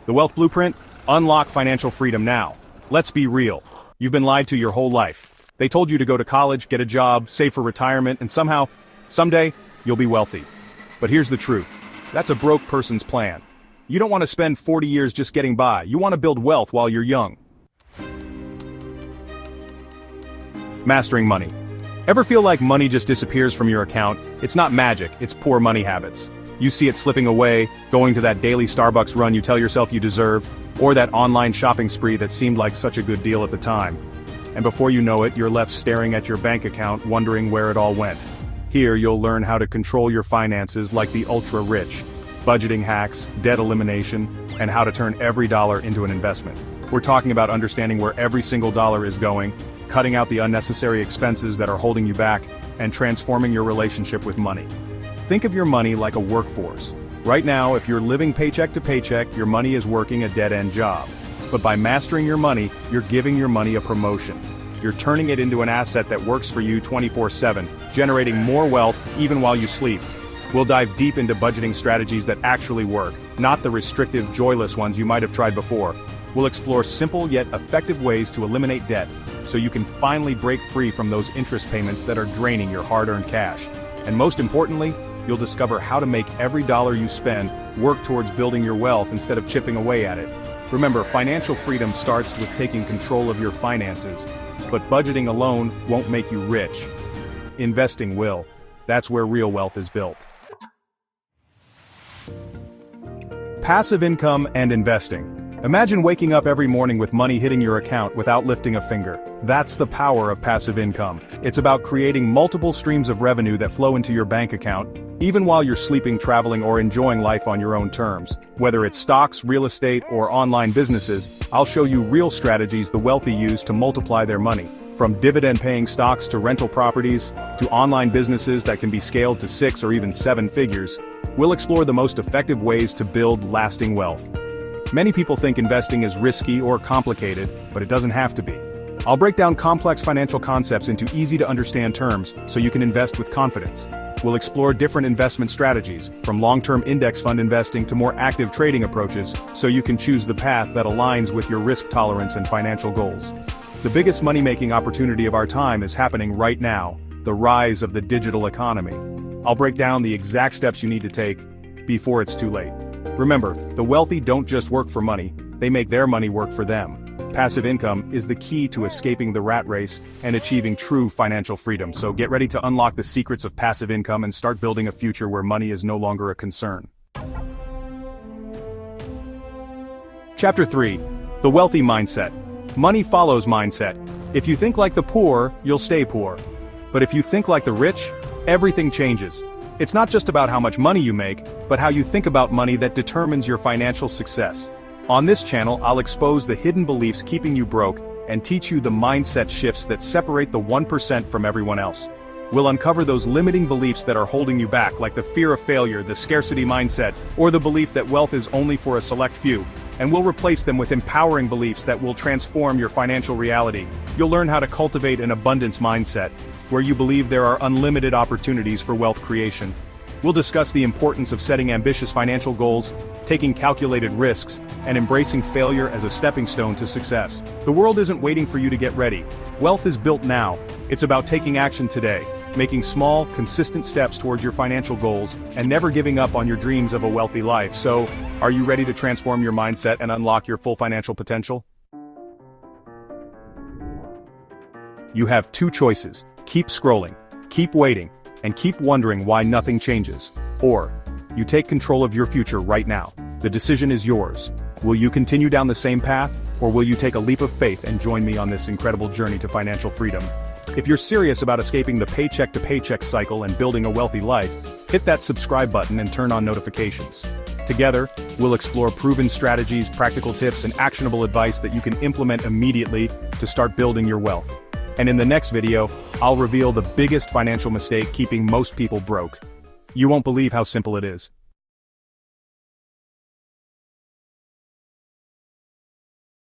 The Wealth Blueprint? Unlock financial freedom now. Let's be real. You've been lied to your whole life. They told you to go to college, get a job, save for retirement, and somehow, someday, you'll be wealthy. But here's the truth. That's a broke person's plan. You don't want to spend 40 years just getting by. You want to build wealth while you're young. Mastering money. Ever feel like money just disappears from your account? It's not magic, it's poor money habits. You see it slipping away, going to that daily Starbucks run you tell yourself you deserve, or that online shopping spree that seemed like such a good deal at the time. And before you know it, you're left staring at your bank account wondering where it all went. Here you'll learn how to control your finances like the ultra-rich, budgeting hacks, debt elimination, and how to turn every dollar into an investment. We're talking about understanding where every single dollar is going, cutting out the unnecessary expenses that are holding you back, and transforming your relationship with money. Think of your money like a workforce. Right now, if you're living paycheck to paycheck, your money is working a dead-end job. But by mastering your money, you're giving your money a promotion. You're turning it into an asset that works for you 24/7, generating more wealth even while you sleep. We'll dive deep into budgeting strategies that actually work, not the restrictive, joyless ones you might have tried before. We'll explore simple yet effective ways to eliminate debt, so you can finally break free from those interest payments that are draining your hard-earned cash. And most importantly, you'll discover how to make every dollar you spend work towards building your wealth instead of chipping away at it. Remember, financial freedom starts with taking control of your finances, but budgeting alone won't make you rich. Investing will. That's where real wealth is built. Passive income and investing. Imagine waking up every morning with money hitting your account without lifting a finger. That's the power of passive income. It's about creating multiple streams of revenue that flow into your bank account, even while you're sleeping, traveling, or enjoying life on your own terms. Whether it's stocks, real estate, or online businesses, I'll show you real strategies the wealthy use to multiply their money. From dividend-paying stocks to rental properties, to online businesses that can be scaled to 6 or even 7 figures, we'll explore the most effective ways to build lasting wealth. Many people think investing is risky or complicated, but it doesn't have to be. I'll break down complex financial concepts into easy-to-understand terms so you can invest with confidence. We'll explore different investment strategies, from long-term index fund investing to more active trading approaches, so you can choose the path that aligns with your risk tolerance and financial goals. The biggest money-making opportunity of our time is happening right now, the rise of the digital economy. I'll break down the exact steps you need to take before it's too late. Remember, the wealthy don't just work for money, they make their money work for them. Passive income is the key to escaping the rat race and achieving true financial freedom, so get ready to unlock the secrets of passive income and start building a future where money is no longer a concern. Chapter 3. The Wealthy Mindset. Money follows mindset. If you think like the poor, you'll stay poor. But if you think like the rich, everything changes. It's not just about how much money you make, but how you think about money that determines your financial success. On this channel, I'll expose the hidden beliefs keeping you broke and teach you the mindset shifts that separate the 1% from everyone else. We'll uncover those limiting beliefs that are holding you back, like the fear of failure, the scarcity mindset, or the belief that wealth is only for a select few. And we'll replace them with empowering beliefs that will transform your financial reality. You'll learn how to cultivate an abundance mindset, where you believe there are unlimited opportunities for wealth creation. We'll discuss the importance of setting ambitious financial goals, taking calculated risks, and embracing failure as a stepping stone to success. The world isn't waiting for you to get ready. Wealth is built now. It's about taking action today, making small, consistent steps towards your financial goals, and never giving up on your dreams of a wealthy life. So, are you ready to transform your mindset and unlock your full financial potential? You have two choices. Keep scrolling, keep waiting, and keep wondering why nothing changes. Or, you take control of your future right now. The decision is yours. Will you continue down the same path, or will you take a leap of faith and join me on this incredible journey to financial freedom? If you're serious about escaping the paycheck-to-paycheck cycle and building a wealthy life, hit that subscribe button and turn on notifications. Together, we'll explore proven strategies, practical tips, and actionable advice that you can implement immediately to start building your wealth. And in the next video, I'll reveal the biggest financial mistake keeping most people broke. You won't believe how simple it is.